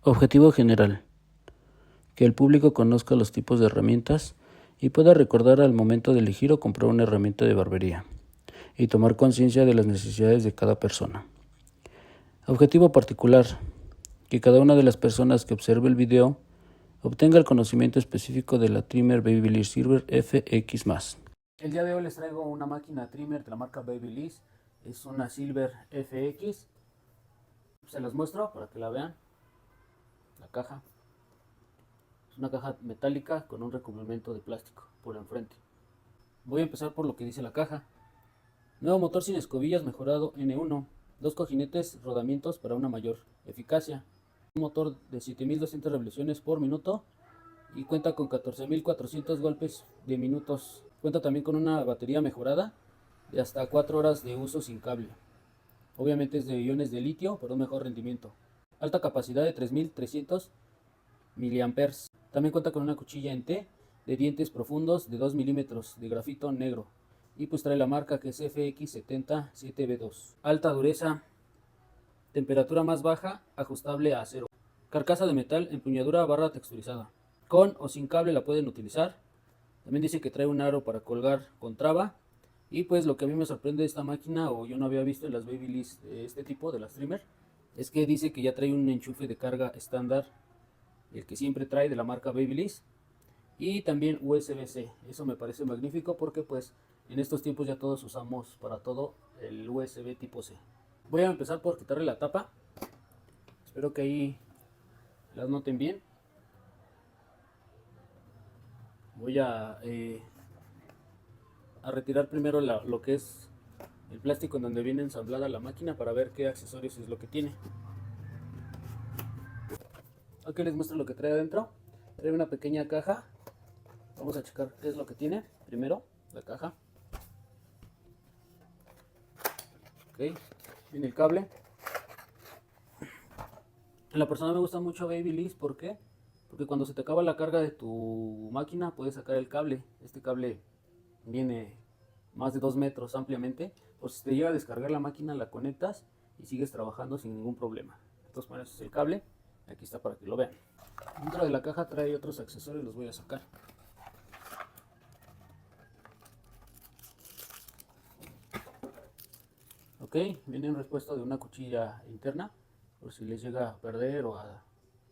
Objetivo general: que el público conozca los tipos de herramientas y pueda recordar al momento de elegir o comprar una herramienta de barbería y tomar conciencia de las necesidades de cada persona. Objetivo particular: que cada una de las personas que observe el video obtenga el conocimiento específico de la trimmer Babyliss Silver FX+. El día de hoy les traigo una máquina trimmer de la marca Babyliss. Es una Silver FX. Se las muestro para que la vean. La caja. Es una caja metálica con un recubrimiento de plástico por enfrente. Voy a empezar por lo que dice la caja. Nuevo motor sin escobillas mejorado N1. 2 cojinetes rodamientos para una mayor eficacia. Un motor de 7200 revoluciones por minuto y cuenta con 14400 golpes de minutos. Cuenta también con una batería mejorada de hasta 4 horas de uso sin cable. Obviamente es de iones de litio para un mejor rendimiento. Alta capacidad de 3300 mAh. También cuenta con una cuchilla en T de dientes profundos de 2 milímetros de grafito negro. Y pues trae la marca que es FX707B2. Alta dureza, temperatura más baja, ajustable a acero. Carcasa de metal, empuñadura barra texturizada. Con o sin cable la pueden utilizar. También dice que trae un aro para colgar con traba. Y pues lo que a mí me sorprende de esta máquina, o yo no había visto en las Babyliss de este tipo, de las trimmer, es que dice que ya trae un enchufe de carga estándar, el que siempre trae de la marca Babyliss. Y también USB-C. Eso me parece magnífico porque pues en estos tiempos ya todos usamos para todo el USB tipo C. Voy a empezar por quitarle la tapa. Espero que ahí las noten bien. Voy a retirar primero lo que es el plástico en donde viene ensamblada la máquina para ver qué accesorios es lo que tiene. Aquí les muestro lo que trae adentro. Trae una pequeña caja. Vamos a checar qué es lo que tiene. Primero, la caja. Ok, viene el cable. En la persona me gusta mucho Babyliss, ¿por qué? Porque cuando se te acaba la carga de tu máquina puedes sacar el cable. Este cable viene más de 2 metros ampliamente. Por si te llega a descargar la máquina, la conectas y sigues trabajando sin ningún problema. Entonces, bueno, ese es el cable. Aquí está para que lo vean. Dentro de la caja trae otros accesorios, los voy a sacar. Ok, viene un repuesto de una cuchilla interna. Por si les llega a perder o a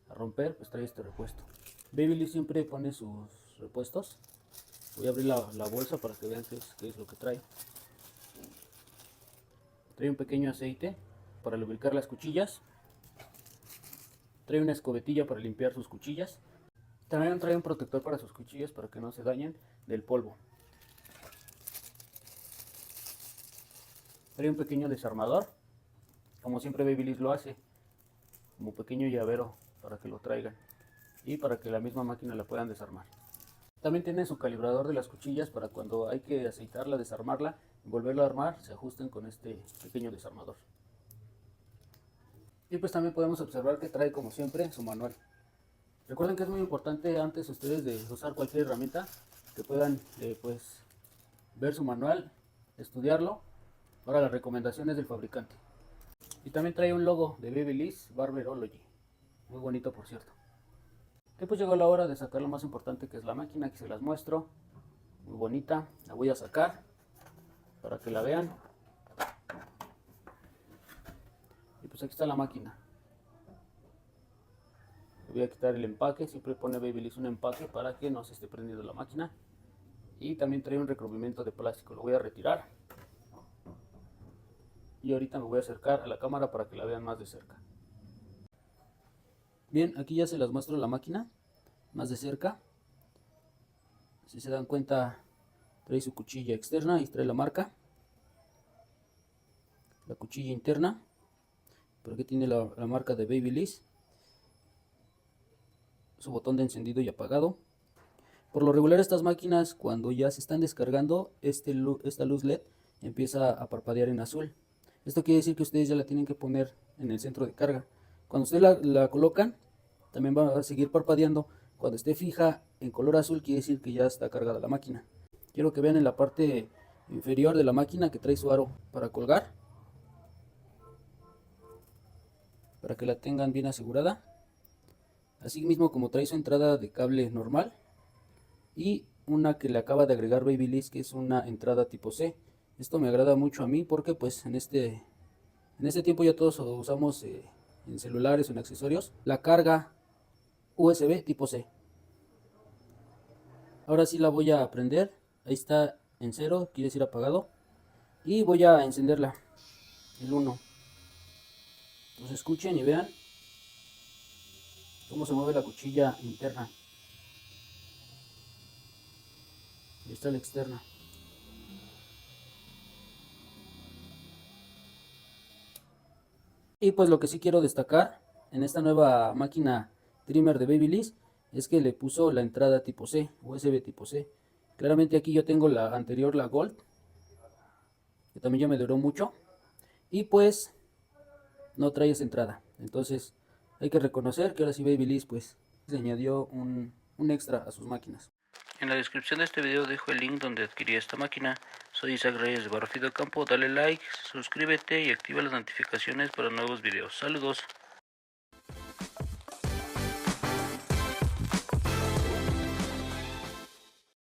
romper, pues trae este repuesto. Babyliss siempre pone sus repuestos. Voy a abrir la bolsa para que vean qué es lo que trae. Trae un pequeño aceite para lubricar las cuchillas. Trae una escobetilla para limpiar sus cuchillas. También trae un protector para sus cuchillas para que no se dañen del polvo. Trae un pequeño desarmador, como siempre Babyliss lo hace, como pequeño llavero para que lo traigan y para que la misma máquina la puedan desarmar. También tiene su calibrador de las cuchillas para cuando hay que aceitarla, desarmarla y volverla a armar, se ajusten con este pequeño desarmador. Y pues también podemos observar que trae, como siempre, su manual. Recuerden que es muy importante antes ustedes de usar cualquier herramienta que puedan pues ver su manual, estudiarlo para las recomendaciones del fabricante. Y también trae un logo de Babyliss Barberology, muy bonito por cierto. Y pues llegó la hora de sacar lo más importante, que es la máquina. Aquí se las muestro, muy bonita. La voy a sacar para que la vean. Y pues aquí está la máquina. Le voy a quitar el empaque, siempre pone Babyliss un empaque para que no se esté prendiendo la máquina. Y también trae un recubrimiento de plástico, lo voy a retirar. Y ahorita me voy a acercar a la cámara para que la vean más de cerca. Bien, aquí ya se las muestro la máquina más de cerca. Si se dan cuenta, trae su cuchilla externa y trae la marca. La cuchilla interna, por aquí tiene la marca de Babyliss. Su botón de encendido y apagado. Por lo regular estas máquinas, cuando ya se están descargando, esta luz LED empieza a parpadear en azul. Esto quiere decir que ustedes ya la tienen que poner en el centro de carga. Cuando ustedes la colocan, también va a seguir parpadeando. Cuando esté fija en color azul, quiere decir que ya está cargada la máquina. Quiero que vean en la parte inferior de la máquina que trae su aro para colgar, para que la tengan bien asegurada. así mismo como trae su entrada de cable normal y una que le acaba de agregar Babyliss, que es una entrada tipo C. Esto me agrada mucho a mí porque pues en este tiempo ya todos usamos en celulares o en accesorios la carga USB tipo C. Ahora sí la voy a prender. Ahí está en 0, quiere decir apagado. Y voy a encenderla, el 1. Entonces escuchen y vean cómo se mueve la cuchilla interna. Ahí está la externa. Y pues lo que sí quiero destacar en esta nueva máquina trimmer de Babyliss es que le puso la entrada tipo C, USB tipo C. Claramente aquí yo tengo la anterior, la Gold, que también ya me duró mucho. Y pues no trae esa entrada. Entonces hay que reconocer que ahora sí Babyliss pues le añadió un extra a sus máquinas. En la descripción de este video dejo el link donde adquirí esta máquina. Soy Isaac Reyes de Barrofido Campo. Dale like, suscríbete y activa las notificaciones para nuevos videos. Saludos.